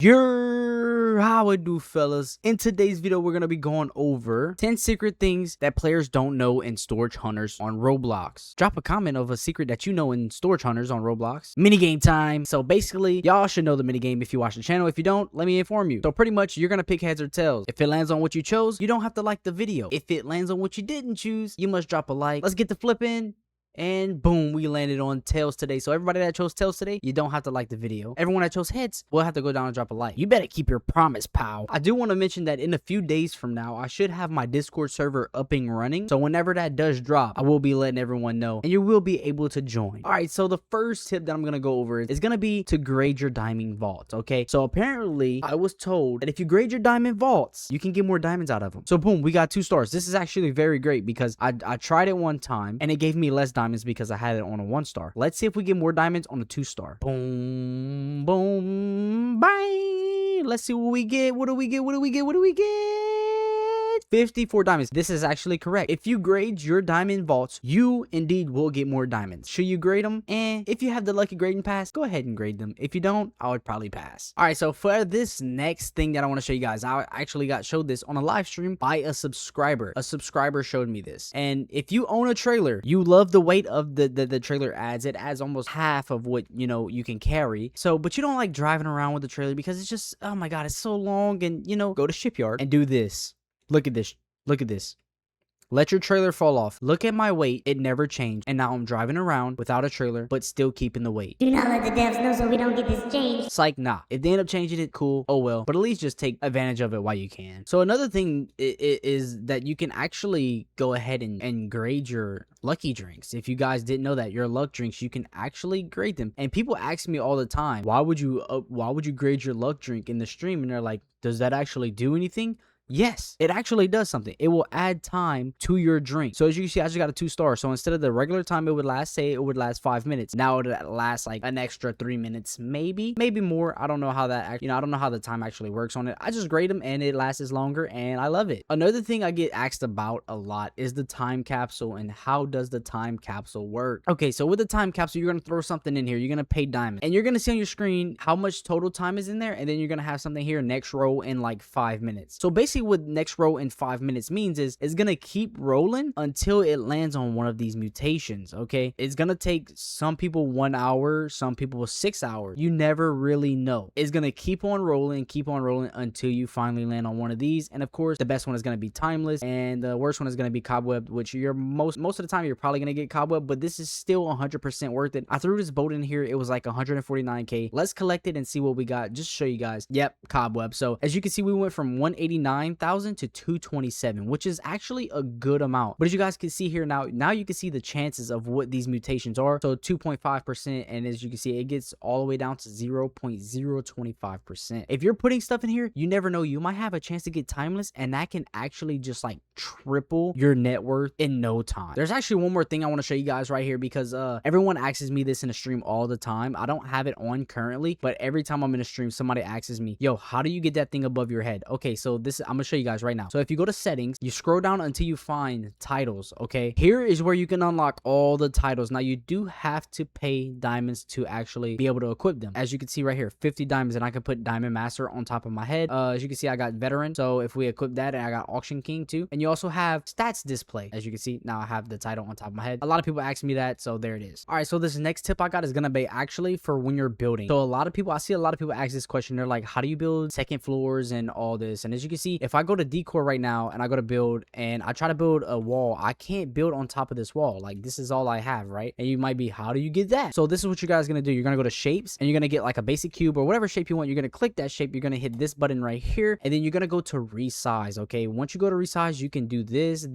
How it do, fellas? In today's video, we're gonna be going over 10 secret things that players don't know in Storage Hunters on Roblox. Drop a comment of a secret that you know in Storage Hunters on Roblox. Minigame time. So basically, y'all should know the minigame if you watch the channel. If you don't, let me inform you. So pretty much, you're gonna pick heads or tails. If it lands on what you chose, you don't have to like the video. If it lands on what you didn't choose, you must drop a like. Let's get the flip in. And boom, we landed on tails today. So everybody that chose tails today, you don't have to like the video. Everyone that chose heads will have to go down and drop a like. You better keep your promise, pal. I do want to mention that in a few days from now, I should have my Discord server up and running. So whenever that does drop, I will be letting everyone know and you will be able to join. All right, so the first tip that I'm going to go over is going to be to grade your diamond vaults, okay? So apparently, I was told that if you grade your diamond vaults, you can get more diamonds out of them. So boom, we got 2 stars. This is actually very great because I tried it one time and it gave me less diamonds because I had it on a 1 star. Let's see if we get more diamonds on a 2 star. Boom, boom, bye. Let's see what we get. What do we get? 54 diamonds. This is actually correct. If you grade your diamond vaults, you indeed will get more diamonds. Should you grade them? If you have the lucky grading pass, go ahead and grade them. If you don't, I would probably pass. All right, so for this next thing that I want to show you guys, I actually got showed this on a live stream by a subscriber. A subscriber showed me this. And if you own a trailer, you love the weight of the trailer adds. It adds almost half of what, you know, you can carry. So, but you don't like driving around with the trailer because it's just, oh my God, it's so long. And, you know, go to shipyard and do this. Look at this. Look at this. Let your trailer fall off. Look at my weight. It never changed. And now I'm driving around without a trailer, but still keeping the weight. Do not let the devs know so we don't get this changed. Psych, nah. If they end up changing it, cool. Oh well. But at least just take advantage of it while you can. So another thing is that you can actually go ahead and grade your lucky drinks. If you guys didn't know that, your luck drinks, you can actually grade them. And people ask me all the time, why would you grade your luck drink in the stream? And they're like, does that actually do anything? Yes, it actually does something. It will add time to your drink. So as you can see, I just got a 2 star. So instead of the regular time it would last, say it would last 5 minutes. Now it would last like an extra 3 minutes, maybe more. I don't know how that, I don't know how the time actually works on it. I just grade them and it lasts longer and I love it. Another thing I get asked about a lot is the time capsule and how does the time capsule work? Okay, so with the time capsule, you're going to throw something in here. You're going to pay diamond and you're going to see on your screen how much total time is in there. And then you're going to have something here, next row in like 5 minutes. So basically what next row in 5 minutes means is it's gonna keep rolling until it lands on one of these mutations. Okay, it's gonna take some people 1 hour, some people 6 hours. You never really know. It's gonna keep on rolling until you finally land on one of these. And of course, the best one is gonna be timeless, and the worst one is gonna be cobweb, which you're most of the time you're probably gonna get cobweb, but this is still 100% worth it. I threw this boat in here. It was like 149k. Let's collect it and see what we got. Just to show you guys. Yep, cobweb. So as you can see, we went from 189,000 to 227, which is actually a good amount. But as you guys can see here now you can see the chances of what these mutations are. So 2.5%, and as you can see, it gets all the way down to 0.025%. If you're putting stuff in here, you never know, you might have a chance to get timeless, and that can actually just like triple your net worth in no time. There's actually one more thing I want to show you guys right here because everyone asks me this in a stream all the time. I don't have it on currently, but every time I'm in a stream, somebody asks me, yo, how do you get that thing above your head? Okay, so I'm gonna show you guys right now. So if you go to settings, you scroll down until you find titles. Okay, here is where you can unlock all the titles. Now you do have to pay diamonds to actually be able to equip them. As you can see right here, 50 diamonds, and I can put diamond master on top of my head. As you can see, I got veteran, so if we equip that, and I got auction king too. And you also have stats display. As you can see, now I have the title on top of my head. A lot of people ask me that, so there it is. All right, so this next tip I got is gonna be actually for when you're building. So I see a lot of people ask this question. They're like, how do you build second floors and all this? And as you can see, if I go to decor right now and I go to build and I try to build a wall, I can't build on top of this wall. Like, this is all I have, right? And you might be, how do you get that? So this is what you guys are gonna do. You're gonna go to shapes and you're gonna get like a basic cube or whatever shape you want. You're gonna click that shape. You're gonna hit this button right here, and then you're gonna go to resize. Okay, once you go to resize, you can do this.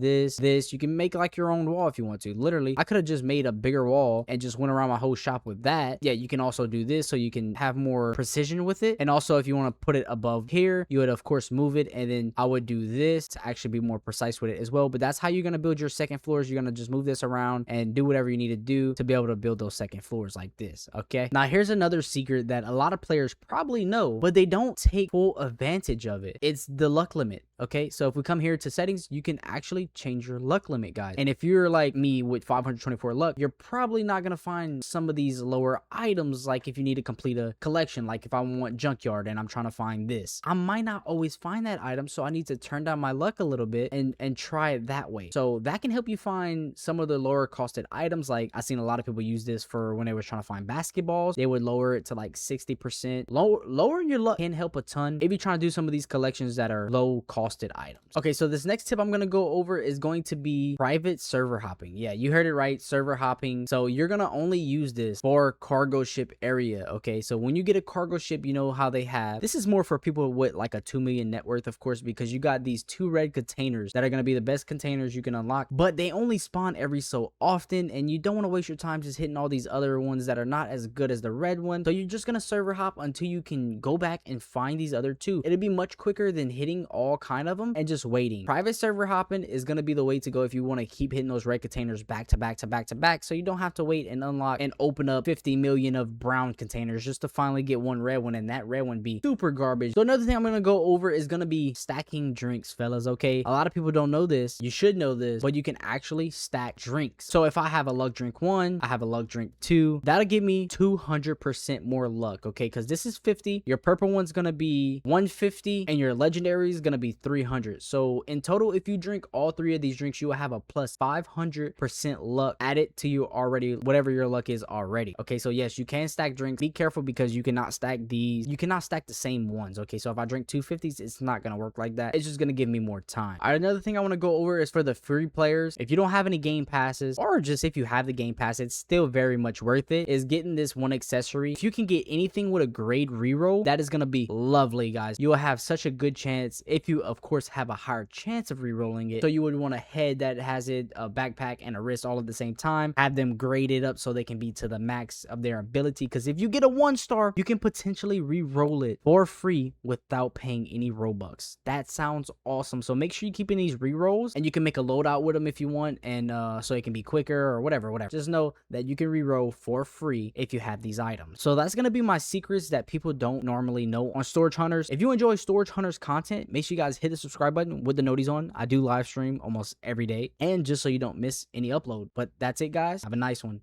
You can make like your own wall if you want to. Literally, I could have just made a bigger wall and just went around my whole shop with that. Yeah, you can also do this so you can have more precision with it. And also, if you want to put it above here, you would of course move it, and then I would do this to actually be more precise with it as well. But that's how you're going to build your second floors. You're going to just move this around and do whatever you need to do to be able to build those second floors like this. Okay, now here's another secret that a lot of players probably know, but they don't take full advantage of it. It's the luck limit. Okay, so if we come here to settings, you can actually change your luck limit, guys. And if you're like me with 524 luck, you're probably not gonna find some of these lower items. Like if you need to complete a collection, like if I want junkyard and I'm trying to find this, I might not always find that item, so I need to turn down my luck a little bit and try it that way. So that can help you find some of the lower costed items. Like I've seen a lot of people use this for when they were trying to find basketballs. They would lower it to like 60%. Lowering your luck can help a ton if you're trying to do some of these collections that are low costed items. Okay, so this next tip I'm gonna go over is going to be private server hopping. Yeah, you heard it right, server hopping. So you're gonna only use this for cargo ship area. Okay, so when you get a cargo ship, you know how they have, this is more for people with like a 2 million net worth, of course, because you got these 2 red containers that are gonna be the best containers you can unlock, but they only spawn every so often, and you don't want to waste your time just hitting all these other ones that are not as good as the red one. So you're just gonna server hop until you can go back and find these other 2. It'll be much quicker than hitting all kind of them and just waiting. Private server hopping is going to be the way to go if you want to keep hitting those red containers back to back to back to back, so you don't have to wait and unlock and open up 50 million of brown containers just to finally get one red one, and that red one be super garbage. So another thing I'm going to go over is going to be stacking drinks, fellas. Okay, a lot of people don't know this. You should know this, but you can actually stack drinks. So if I have a luck drink 1, I have a luck drink 2, that'll give me 200% more luck. Okay, because this is 50, your purple one's going to be 150, and your legendary is going to be 300. So in total, if you drink all 3 of these drinks, you will have a plus 500% luck added to you already, whatever your luck is already. Okay, so yes, you can stack drinks. Be careful because you cannot stack these. You cannot stack the same ones. Okay, so if I drink 250s, it's not gonna work like that. It's just gonna give me more time. All right, another thing I want to go over is for the free players. If you don't have any game passes, or just if you have the game pass, it's still very much worth it, is getting this one accessory. If you can get anything with a grade reroll, that is gonna be lovely, guys. You will have such a good chance, if you of course have a higher chance of rerolling it. So you would want a head that has it, a backpack, and a wrist all at the same time. Have them graded up so they can be to the max of their ability, because if you get a 1-star, you can potentially re-roll it for free without paying any Robux. That sounds awesome. So make sure you're keeping these re-rolls, and you can make a loadout with them if you want, and so it can be quicker or whatever. Just know that you can re-roll for free if you have these items. So that's gonna be my secrets that people don't normally know on Storage Hunters. If you enjoy Storage Hunters content, make sure you guys hit the subscribe button with the noties on. I do live stream almost every day, and just so you don't miss any upload. But that's it, guys. Have a nice one.